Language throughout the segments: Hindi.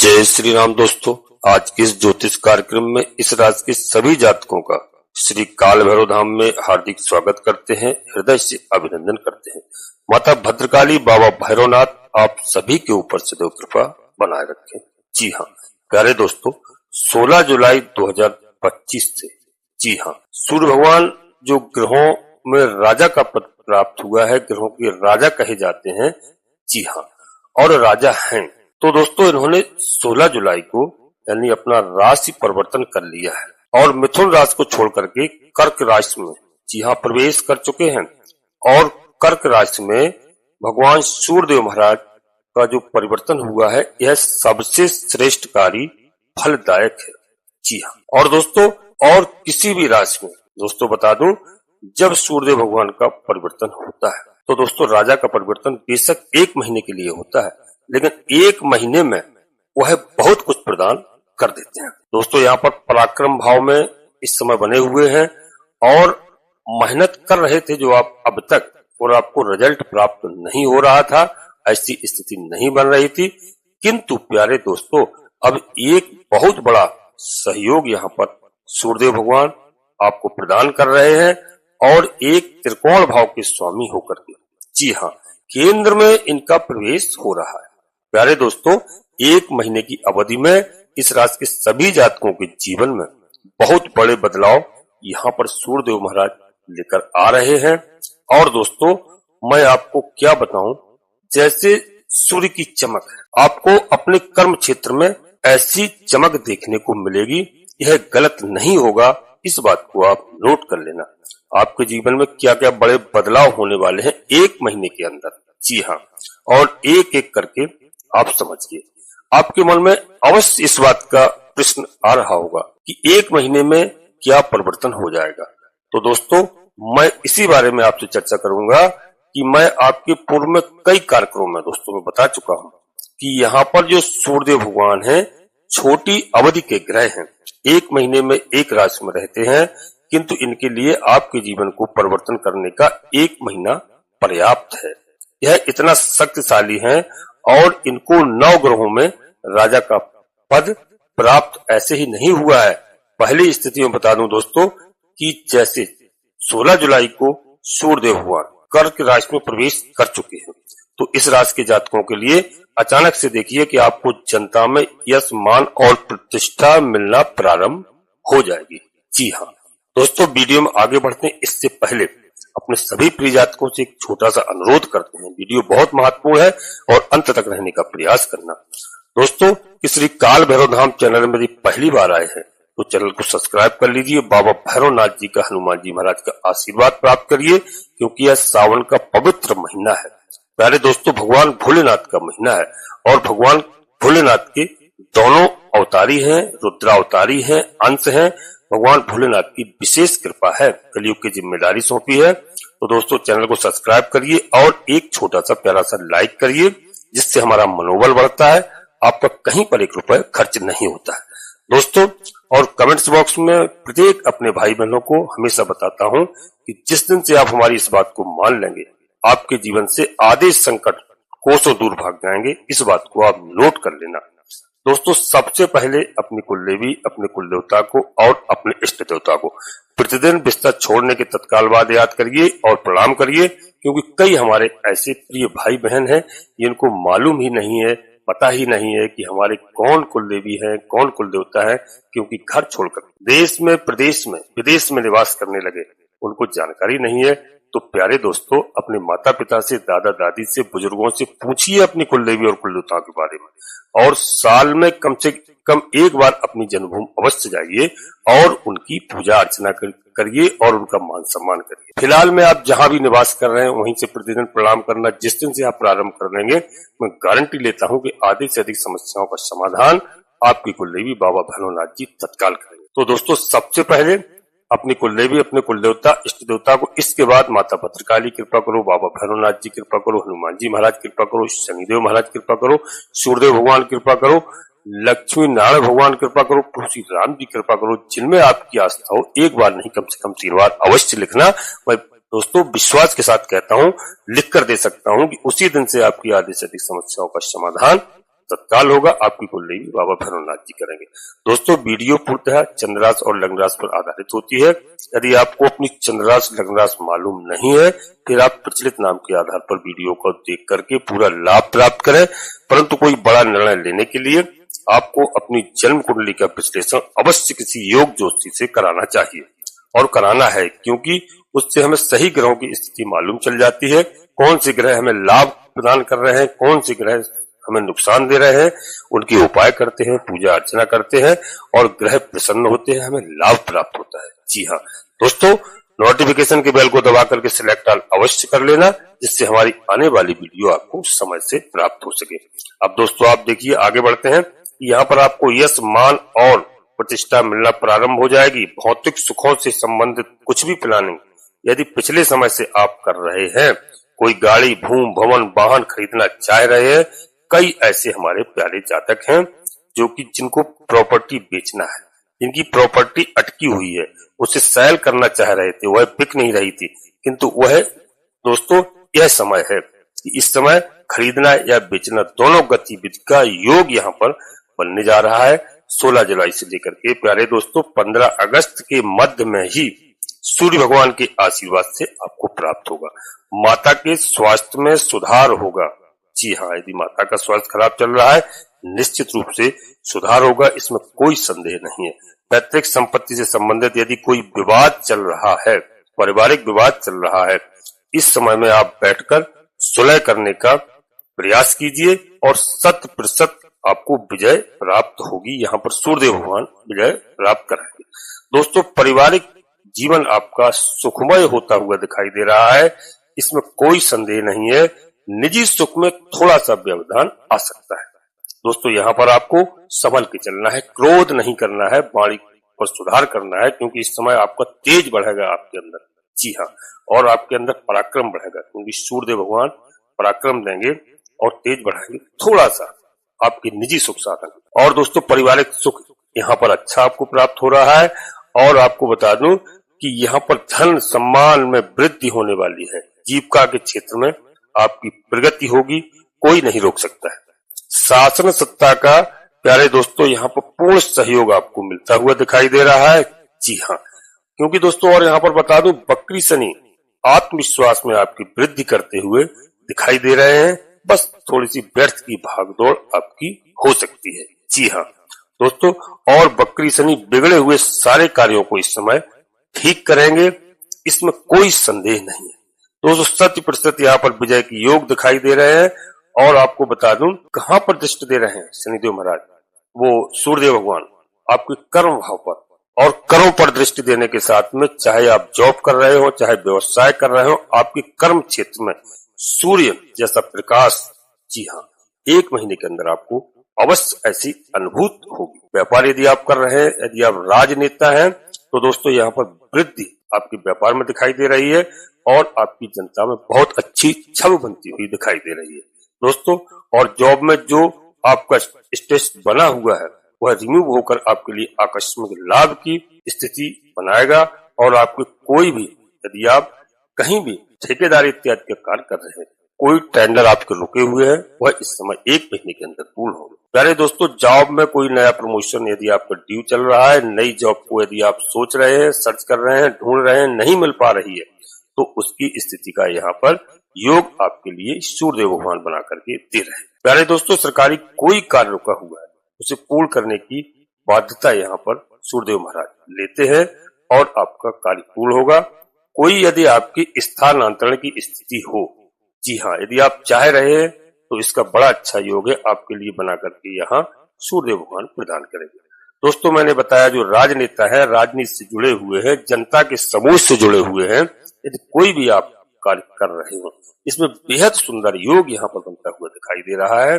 जय श्री राम दोस्तों, आज के इस ज्योतिष कार्यक्रम में इस राशि के सभी जातकों का श्री काल भैरव धाम में हार्दिक स्वागत करते हैं, हृदय से अभिनंदन करते हैं। माता भद्रकाली, बाबा भैरवनाथ आप सभी के ऊपर सदैव कृपा बनाए रखें। जी हाँ प्यारे दोस्तों, 16 जुलाई 2025 से जी हाँ सूर्य भगवान जो ग्रहों में राजा का पद प्राप्त हुआ है, ग्रहों के राजा कहे जाते हैं, जी हाँ और राजा हैं। तो दोस्तों इन्होंने 16 जुलाई को यानी अपना राशि परिवर्तन कर लिया है और मिथुन राशि को छोड़ करके कर्क राशि में जी हाँ प्रवेश कर चुके हैं। और कर्क राशि में भगवान सूर्यदेव महाराज का जो परिवर्तन हुआ है यह सबसे श्रेष्ठकारी फलदायक है। जी हाँ और दोस्तों और किसी भी राशि में दोस्तों बता दूं, जब सूर्यदेव भगवान का परिवर्तन होता है तो दोस्तों राजा का परिवर्तन बेशक 1 महीने के लिए होता है, लेकिन 1 महीने में वह बहुत कुछ प्रदान कर देते हैं। दोस्तों यहाँ पर पराक्रम भाव में इस समय बने हुए हैं और मेहनत कर रहे थे जो आप अब तक, और आपको रिजल्ट प्राप्त नहीं हो रहा था, ऐसी स्थिति नहीं बन रही थी। किंतु प्यारे दोस्तों अब एक बहुत बड़ा सहयोग यहाँ पर सूर्यदेव भगवान आपको प्रदान कर रहे हैं और एक त्रिकोण भाव के स्वामी होकर के जी हाँ केंद्र में इनका प्रवेश हो रहा है। प्यारे दोस्तों 1 महीने की अवधि में इस राशि के सभी जातकों के जीवन में बहुत बड़े बदलाव यहाँ पर सूर्यदेव महाराज लेकर आ रहे हैं। और दोस्तों मैं आपको क्या बताऊं, जैसे सूर्य की चमक है, आपको अपने कर्म क्षेत्र में ऐसी चमक देखने को मिलेगी। यह गलत नहीं होगा, इस बात को आप नोट कर लेना। आपके जीवन में क्या क्या बड़े बदलाव होने वाले हैं 1 महीने के अंदर, जी हाँ और एक एक करके आप समझिए। आपके मन में अवश्य इस बात का प्रश्न आ रहा होगा कि 1 महीने में क्या परिवर्तन हो जाएगा। तो दोस्तों मैं इसी बारे में आपसे चर्चा करूंगा कि मैं आपके पूर्व में कई कार्यक्रमों में दोस्तों में बता चुका हूं कि यहाँ पर जो सूर्यदेव भगवान हैं छोटी अवधि के ग्रह हैं, 1 महीने में एक राशि में रहते हैं, किंतु इनके लिए आपके जीवन को परिवर्तन करने का 1 महीना पर्याप्त है। यह इतना शक्तिशाली है और इनको 9 ग्रहों में राजा का पद प्राप्त ऐसे ही नहीं हुआ है। पहली स्थिति में बता दूं दोस्तों कि जैसे 16 जुलाई को सूर्यदेव भगवान कर्क राशि में प्रवेश कर चुके हैं, तो इस राशि के जातकों के लिए अचानक से देखिए कि आपको जनता में यश, मान और प्रतिष्ठा मिलना प्रारंभ हो जाएगी। जी हाँ दोस्तों वीडियो में आगे बढ़ते हैं इससे पहले अपने सभी प्रिय जातकों से एक छोटा सा अनुरोध करते हैं। वीडियो बहुत महत्वपूर्ण है और अंत तक रहने का प्रयास करना। दोस्तों इस श्री काल भैरव धाम चैनल में यदि पहली बार आए हैं तो चैनल को सब्सक्राइब कर लीजिए। बाबा भैरवनाथ जी का, हनुमान जी महाराज का आशीर्वाद प्राप्त करिए, क्योंकि यह सावन का पवित्र महीना है। प्यारे दोस्तों भगवान भोलेनाथ का महीना है और भगवान भोलेनाथ के दोनों अवतारी हैं, रुद्रावतारी हैं, अंश हैं। भगवान भोलेनाथ की विशेष कृपा है, कलयुग की जिम्मेदारी सौंपी है। तो दोस्तों चैनल को सब्सक्राइब करिए और एक छोटा सा प्यारा सा लाइक करिए, जिससे हमारा मनोबल बढ़ता है। आपका कहीं पर 1 रुपए खर्च नहीं होता है दोस्तों। और कमेंट्स बॉक्स में प्रत्येक अपने भाई बहनों को हमेशा बताता हूं कि जिस दिन से आप हमारी इस बात को मान लेंगे, आपके जीवन से आधे संकट कोसों दूर भाग जाएंगे। इस बात को आप नोट कर लेना। दोस्तों सबसे पहले अपनी कुलदेवी, अपने कुल देवता को और अपने इष्ट देवता को प्रतिदिन बिस्तर छोड़ने के तत्काल बाद याद करिए और प्रणाम करिए, क्योंकि कई हमारे ऐसे प्रिय भाई बहन हैं जिनको मालूम ही नहीं है, पता ही नहीं है कि हमारे कौन कुलदेवी है, कौन कुल देवता है, क्योंकि घर छोड़कर देश में, प्रदेश में, विदेश में निवास करने लगे, उनको जानकारी नहीं है। तो प्यारे दोस्तों अपने माता पिता से, दादा दादी से, बुजुर्गों से पूछिए अपनी कुलदेवी और कुल देवता के बारे में, और साल में कम से कम 1 बार अपनी जन्मभूमि अवश्य जाइए और उनकी पूजा अर्चना करिए और उनका मान सम्मान करिए। फिलहाल में आप जहां भी निवास कर रहे हैं वहीं से प्रतिदिन प्रणाम करना जिस दिन से आप प्रारंभ कर देंगे, मैं गारंटी लेता हूं कि आधे से अधिक समस्याओं का समाधान आपकी कुलदेवी बाबा भैरवनाथ जी तत्काल करेंगे। तो दोस्तों सबसे पहले अपनी कुलदेवी, अपने कुलदेवता, इष्ट देवता को, इसके बाद माता भद्रकाली कृपा करो, बाबा भैरवनाथ जी कृपा करो, हनुमान जी महाराज कृपा करो, शनिदेव महाराज कृपा करो, सूर्यदेव भगवान कृपा करो, लक्ष्मी नारायण भगवान कृपा करो, श्री राम जी कृपा करो। जिनमें आपकी आस्था हो 1 बार नहीं कम से कम 3 बार अवश्य लिखना। मैं दोस्तों विश्वास के साथ कहता हूं, लिख कर दे सकता हूं कि उसी दिन से आपकी आधी से अधिक समस्याओं का समाधान तत्काल होगा, आपकी कुंडली भी बाबा भैरवनाथ जी करेंगे। दोस्तों वीडियो पूर्णतः चंद्र राशि और लग्न राशि पर आधारित होती है। यदि आपको अपनी चंद्र राशि लग्न राशि मालूम नहीं है, फिर आप प्रचलित नाम के आधार पर वीडियो को देख करके पूरा लाभ प्राप्त करें, परंतु कोई बड़ा निर्णय लेने के लिए आपको अपनी जन्म कुंडली का विश्लेषण अवश्य किसी योग ज्योतिषी से कराना चाहिए और कराना है, क्योंकि उससे हमें सही ग्रहों की स्थिति मालूम चल जाती है। कौन से ग्रह हमें लाभ प्रदान कर रहे हैं, कौन से ग्रह हमें नुकसान दे रहे हैं, उनके उपाय करते हैं, पूजा अर्चना करते हैं और ग्रह प्रसन्न होते हैं, हमें लाभ प्राप्त होता है। जी हाँ दोस्तों, नोटिफिकेशन के बेल को दबा करके सिलेक्ट ऑल अवश्य कर लेना, जिससे हमारी आने वाली वीडियो आपको समय से प्राप्त हो सके। अब दोस्तों आप देखिए, आगे बढ़ते हैं। यहाँ पर आपको यश, मान और प्रतिष्ठा मिलना प्रारंभ हो जाएगी। भौतिक सुखों से संबंधित कुछ भी प्लानिंग यदि पिछले समय से आप कर रहे हैं, कोई गाड़ी, भूमि, भवन, वाहन खरीदना चाह रहे हैं, कई ऐसे हमारे प्यारे जातक हैं जो कि जिनको प्रॉपर्टी बेचना है, जिनकी प्रॉपर्टी अटकी हुई है, उसे सेल करना चाह रहे थे, वह बिक नहीं रही थी, किंतु वह दोस्तों यह समय है कि इस समय खरीदना या बेचना दोनों गतिविधि का योग यहाँ पर बनने जा रहा है। 16 जुलाई से लेकर के प्यारे दोस्तों 15 अगस्त के मध्य में ही सूर्य भगवान के आशीर्वाद से आपको प्राप्त होगा। माता के स्वास्थ्य में सुधार होगा। जी हाँ, यदि माता का स्वास्थ्य खराब चल रहा है, निश्चित रूप से सुधार होगा, इसमें कोई संदेह नहीं है। पैतृक संपत्ति से संबंधित यदि कोई विवाद चल रहा है, पारिवारिक विवाद चल रहा है, इस समय में आप बैठकर सुलह करने का प्रयास कीजिए और 100% आपको विजय प्राप्त होगी। यहाँ पर सूर्यदेव भगवान विजय प्राप्त कराएंगे। दोस्तों पारिवारिक जीवन आपका सुखमय होता हुआ दिखाई दे रहा है, इसमें कोई संदेह नहीं है। निजी सुख में थोड़ा सा व्यवधान आ सकता है। दोस्तों यहाँ पर आपको संभल के चलना है, क्रोध नहीं करना है, वाणी पर सुधार करना है, क्योंकि इस समय आपका तेज बढ़ेगा आपके अंदर। जी हाँ, और आपके अंदर पराक्रम बढ़ेगा, क्योंकि सूर्यदेव भगवान पराक्रम देंगे और तेज बढ़ाएंगे थोड़ा सा आपके निजी सुख साधन। और दोस्तों पारिवारिक सुख यहाँ पर अच्छा आपको प्राप्त हो रहा है। और आपको बता दूं कि यहाँ पर धन सम्मान में वृद्धि होने वाली है। जीविका के क्षेत्र में आपकी प्रगति होगी, कोई नहीं रोक सकता है। शासन सत्ता का प्यारे दोस्तों यहाँ पर पूर्ण सहयोग आपको मिलता हुआ दिखाई दे रहा है। जी हाँ, क्योंकि दोस्तों और यहाँ पर बता दूं, वक्री शनि आत्मविश्वास में आपकी वृद्धि करते हुए दिखाई दे रहे हैं। बस थोड़ी सी व्यर्थ की भागदौड़ आपकी हो सकती है। जी हाँ दोस्तों, और वक्री शनि बिगड़े हुए सारे कार्यों को इस समय ठीक करेंगे, इसमें कोई संदेह नहीं है। दोस्तों 100% यहाँ पर विजय की योग दिखाई दे रहे हैं। और आपको बता दूं कहां पर दृष्टि दे रहे हैं शनिदेव महाराज, वो सूर्यदेव भगवान आपके कर्म भाव पर और कर्म पर दृष्टि देने के साथ में, चाहे आप जॉब कर रहे हो, चाहे व्यवसाय कर रहे हो, आपके कर्म क्षेत्र में सूर्य जैसा प्रकाश, जी हाँ, 1 महीने के अंदर आपको अवश्य ऐसी अनुभूति होगी। व्यापार यदि आप कर रहे हैं, यदि आप राजनेता हैं, तो दोस्तों यहाँ पर वृद्धि आपके व्यापार में दिखाई दे रही है और आपकी जनता में बहुत अच्छी छवि बनती हुई दिखाई दे रही है दोस्तों। और जॉब में जो आपका स्ट्रेस बना हुआ है, वह रिमूव होकर आपके लिए आकस्मिक लाभ की स्थिति बनाएगा। और आपके कोई भी, यदि आप कहीं भी ठेकेदारी इत्यादि के कार्य कर रहे हैं, कोई टेंडर आपके रुके हुए हैं, वह इस समय 1 महीने के अंदर पूर्ण होगा। प्यारे दोस्तों, जॉब में कोई नया प्रमोशन यदि आपका ड्यू चल रहा है, नई जॉब को यदि आप सोच रहे हैं, सर्च कर रहे हैं, ढूंढ रहे हैं, नहीं मिल पा रही है, तो उसकी स्थिति का यहाँ पर योग आपके लिए सूर्यदेव भगवान बना करके दे रहे हैं। प्यारे दोस्तों, सरकारी कोई कार्य रुका हुआ है, उसे पूर्ण करने की बाध्यता यहाँ पर सूर्यदेव महाराज लेते हैं और आपका कार्य पूर्ण होगा। कोई यदि आपकी स्थानांतरण की स्थिति हो, जी हाँ, यदि आप चाह रहे हैं, तो इसका बड़ा अच्छा योग है आपके लिए बना करके यहाँ सूर्यदेव भगवान प्रदान करेंगे। दोस्तों मैंने बताया जो राजनेता है, राजनीति से जुड़े हुए हैं, जनता के समूह से जुड़े हुए हैं, यदि कोई भी आप कार्य कर रहे हो, इसमें बेहद सुंदर योग यहाँ पर बनता हुआ दिखाई दे रहा है।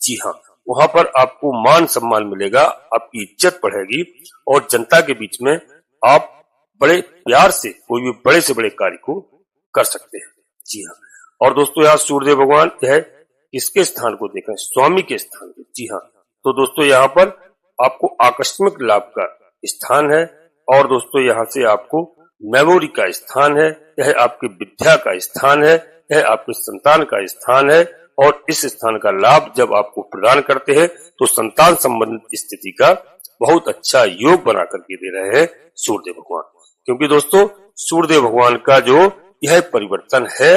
जी हाँ, वहां पर आपको मान सम्मान मिलेगा, आपकी इज्जत बढ़ेगी और जनता के बीच में आप बड़े प्यार से कोई भी बड़े से बड़े कार्य को कर सकते हैं। जी हाँ, और दोस्तों यहाँ सूर्यदेव भगवान है किसके स्थान को देखें, स्वामी के स्थान को। जी हाँ, तो दोस्तों यहाँ पर आपको आकस्मिक लाभ का स्थान है और दोस्तों यहाँ से आपको मेमोरी का स्थान है, यह आपकी विद्या का स्थान है, यह आपके संतान का स्थान है और इस स्थान का लाभ जब आपको प्रदान करते हैं तो संतान संबंधित स्थिति का बहुत अच्छा योग बना करके दे रहे हैं सूर्यदेव भगवान। क्योंकि दोस्तों सूर्यदेव भगवान का जो यह परिवर्तन है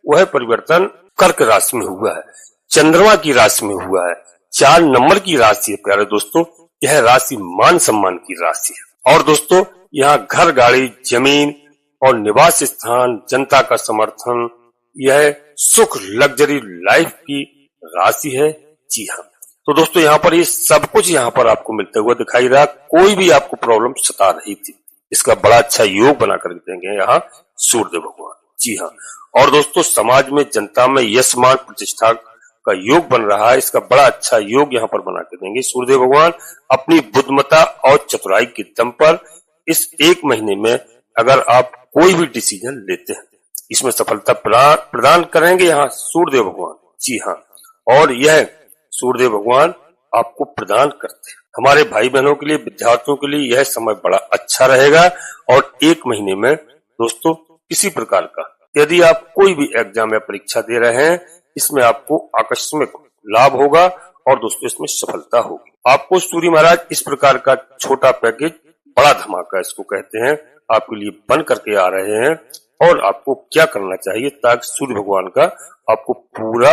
वह परिवर्तन कर्क राशि में हुआ है, चंद्रमा की राशि में हुआ है, 4 नंबर की राशि है प्यारे दोस्तों। यह राशि मान सम्मान की राशि है और दोस्तों यहाँ घर, गाड़ी, जमीन और निवास स्थान, जनता का समर्थन, यह सुख, लग्जरी लाइफ की राशि है। जी हाँ, तो दोस्तों यहाँ पर ये सब कुछ यहाँ पर आपको मिलते हुए दिखाई रहा। कोई भी आपको प्रॉब्लम सता रही थी, इसका बड़ा अच्छा योग बना कर देंगे यहाँ सूर्यदेव भगवान। जी हाँ, और दोस्तों समाज में, जनता में यश, मान, प्रतिष्ठा का योग बन रहा है। इसका बड़ा अच्छा योग यहाँ पर बना के देंगे सूर्यदेव भगवान। अपनी बुद्धिमत्ता और चतुराई के दम पर इस 1 महीने में अगर आप कोई भी डिसीजन लेते हैं इसमें सफलता प्रदान करेंगे यहाँ सूर्यदेव भगवान। जी हाँ, और यह सूर्यदेव भगवान आपको प्रदान करते हैं। हमारे भाई बहनों के लिए, विद्यार्थियों के लिए यह समय बड़ा अच्छा रहेगा। और 1 महीने में दोस्तों किसी प्रकार का यदि आप कोई भी एग्जाम या परीक्षा दे रहे हैं इसमें आपको आकस्मिक लाभ होगा और दोस्तों इसमें सफलता होगी। आपको सूर्य महाराज इस प्रकार का छोटा पैकेज, बड़ा धमाका इसको कहते हैं, आपके लिए बन करके आ रहे हैं। और आपको क्या करना चाहिए ताकि सूर्य भगवान का आपको पूरा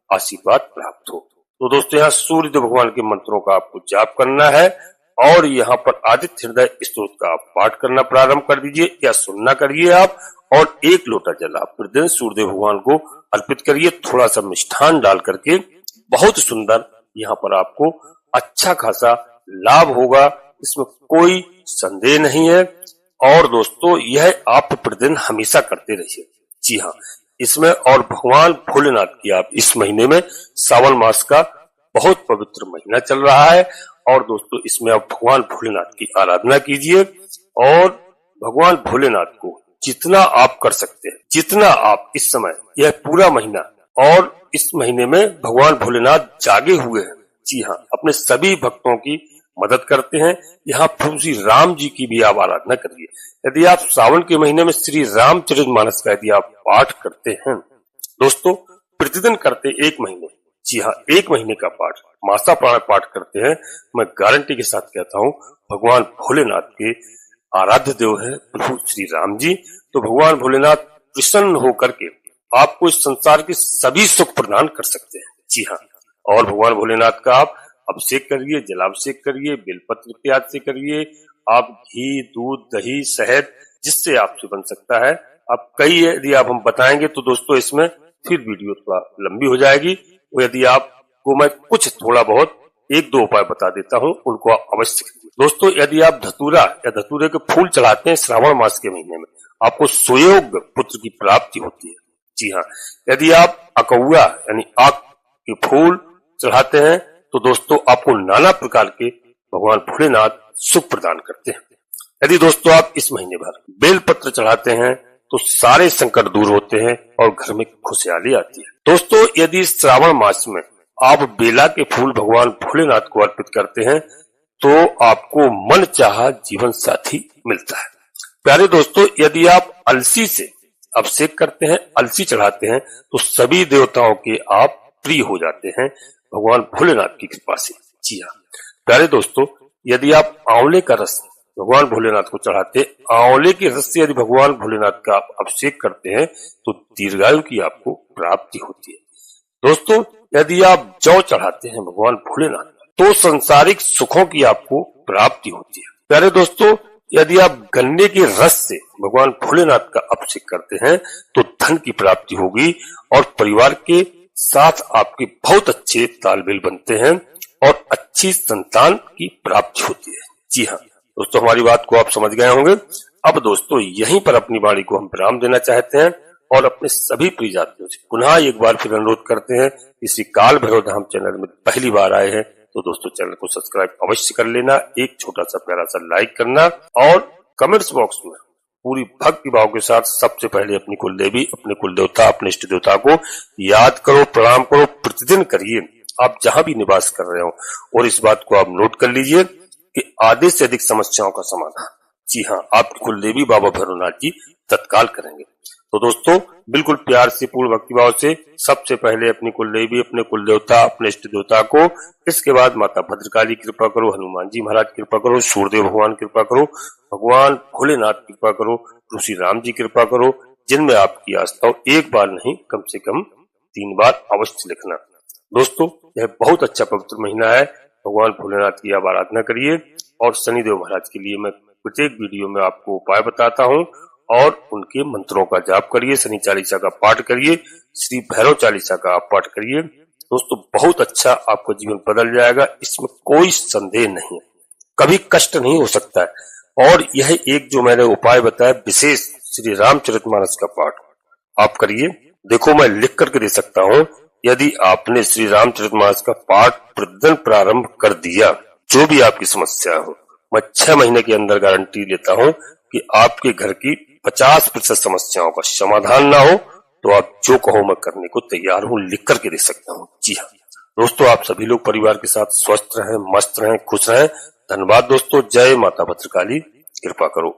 आशीर्वाद प्राप्त हो। तो दोस्तों यहाँ सूर्य भगवान के मंत्रों का आपको जाप करना है और यहाँ पर आदित्य हृदय स्तोत्र का आप पाठ करना प्रारंभ कर दीजिए या सुनना करिए आप। और 1 लोटा जल आप प्रतिदिन सूर्यदेव भगवान को अर्पित करिए, थोड़ा सा मिष्ठान डाल करके। बहुत सुंदर यहाँ पर आपको अच्छा खासा लाभ होगा, इसमें कोई संदेह नहीं है। और दोस्तों यह आप प्रतिदिन हमेशा करते रहिए। जी हाँ, इसमें और भगवान भोलेनाथ की आप इस महीने में, सावन मास का बहुत पवित्र महीना चल रहा है और दोस्तों इसमें आप भगवान भोलेनाथ की आराधना कीजिए। और भगवान भोलेनाथ को जितना आप कर सकते हैं, जितना आप इस समय यह पूरा महीना, और इस महीने में भगवान भोलेनाथ जागे हुए हैं। जी हाँ, अपने सभी भक्तों की मदद करते हैं। यहाँ प्रभु श्री राम जी की भी आप आराधना करिए। यदि आप सावन के महीने में श्री रामचरितमानस का यदि आप पाठ करते हैं दोस्तों, प्रतिदिन करते 1 महीने, जी हाँ 1 महीने का पाठ, मासा प्राण पाठ करते हैं, मैं गारंटी के साथ कहता हूँ भगवान भोलेनाथ के आराध्य देव है प्रभु श्री राम जी। तो भगवान भोलेनाथ प्रसन्न होकर के आपको इस संसार के सभी सुख प्रदान कर सकते हैं। जी हाँ, और भगवान भोलेनाथ का आप अभिषेक करिए, जलाभिषेक करिए, बेलपत्र इत्यादि से करिए। आप घी, दूध, दही, शहद जिससे आपसे बन सकता है आप कई यदि आप हम बताएंगे तो दोस्तों इसमें फिर वीडियो थोड़ा लंबी हो जाएगी। तो यदि आपको मैं कुछ थोड़ा बहुत 1-2 उपाय बता देता हूँ, उनको आप अवश्य करिए। दोस्तों यदि आप धतूरा या धतूरे के फूल चढ़ाते हैं श्रावण मास के महीने में, आपको सुयोग पुत्र की प्राप्ति होती है। जी हाँ, यदि आप अकौआ यानी आक के फूल चढ़ाते हैं तो दोस्तों आपको नाना प्रकार के भगवान भोलेनाथ सुख प्रदान करते हैं। यदि दोस्तों आप इस महीने भर बेलपत्र चढ़ाते हैं तो सारे संकट दूर होते हैं और घर में खुशहाली आती है। दोस्तों यदि श्रावण मास में आप बेला के फूल भगवान भोलेनाथ को अर्पित करते हैं तो आपको मन चाहा जीवन साथी मिलता है। प्यारे दोस्तों यदि आप अलसी से अभिषेक करते हैं, अलसी चढ़ाते हैं तो सभी देवताओं के आप प्रिय हो जाते हैं भगवान भोलेनाथ की कृपा से। जी हाँ प्यारे दोस्तों, यदि आप आंवले का रस भगवान भोलेनाथ को चढ़ाते, आंवले के रस से यदि भगवान भोलेनाथ का आप अभिषेक करते हैं तो दीर्घायु की आपको प्राप्ति होती है। दोस्तों यदि आप जौ चढ़ाते हैं भगवान भोलेनाथ तो संसारिक सुखों की आपको प्राप्ति होती है। प्यारे दोस्तों यदि आप गन्ने के रस से भगवान भोलेनाथ का अभिषेक करते हैं तो धन की प्राप्ति होगी और परिवार के साथ आपके बहुत अच्छे तालमेल बनते हैं और अच्छी संतान की प्राप्ति होती है। जी हाँ दोस्तों, हमारी बात को आप समझ गए होंगे। अब दोस्तों यहीं पर अपनी वाणी को हम विराम देना चाहते हैं और अपने सभी प्रिय यात्रियों से पुनः एक बार फिर अनुरोध करते हैं, इसी काल भैरव धाम चैनल में पहली बार आए हैं तो दोस्तों चैनल को सब्सक्राइब अवश्य कर लेना, एक छोटा सा प्यारा सा लाइक करना और कमेंट्स बॉक्स में पूरी भक्ति भाव के साथ सबसे पहले अपनी कुल देवी, अपने कुल देवता, अपने इष्ट देवता को याद करो, प्रणाम करो, प्रतिदिन करिए आप जहां भी निवास कर रहे हो। और इस बात को आप नोट कर लीजिए कि आधे से अधिक समस्याओं का समाधान जी हाँ, आपकी कुलदेवी बाबा भैरवनाथ जी तत्काल करेंगे। तो दोस्तों, बिल्कुल प्यार से, पूर्ण भक्तिभाव से सबसे पहले अपनी कुलदेवी, अपने कुल देवता, अपने इष्ट देवता को, इसके बाद माता भद्रकाली कृपा करो, हनुमान जी महाराज कृपा करो, सूर्यदेव भगवान कृपा करो, भगवान भोलेनाथ कृपा करो, ऋषि राम जी कृपा करो, जिनमें आपकी आस्था हो। एक बार नहीं, कम से कम 3 बार अवश्य लिखना। दोस्तों, यह बहुत अच्छा पवित्र महीना है। भगवान भोलेनाथ की आप आराधना करिए और शनिदेव महाराज के लिए मैं प्रत्येक वीडियो में आपको उपाय बताता हूँ और उनके मंत्रों का जाप करिए, शनि चालीसा का पाठ करिए, श्री भैरव चालीसा का आप पाठ करिए। दोस्तों, बहुत अच्छा आपका जीवन बदल जाएगा, इसमें कोई संदेह नहीं है। कभी कष्ट नहीं हो सकता है। और यह एक जो मैंने उपाय बताया विशेष श्री रामचरितमानस का पाठ आप करिए। देखो, मैं लिख करके दे सकता हूँ, यदि आपने श्री रामचरितमानस का पाठ प्रतिदिन प्रारंभ कर दिया, जो भी आपकी समस्या हो, मैं 6 महीने के अंदर गारंटी लेता हूँ कि आपके घर की 50% समस्याओं का समाधान ना हो तो आप जो कहो मैं करने को तैयार हूँ, लिख करके दे सकता हूँ। जी हाँ दोस्तों, आप सभी लोग परिवार के साथ स्वस्थ रहें, मस्त रहें, खुश रहें। धन्यवाद दोस्तों। जय माता भद्रकाली, कृपा करो।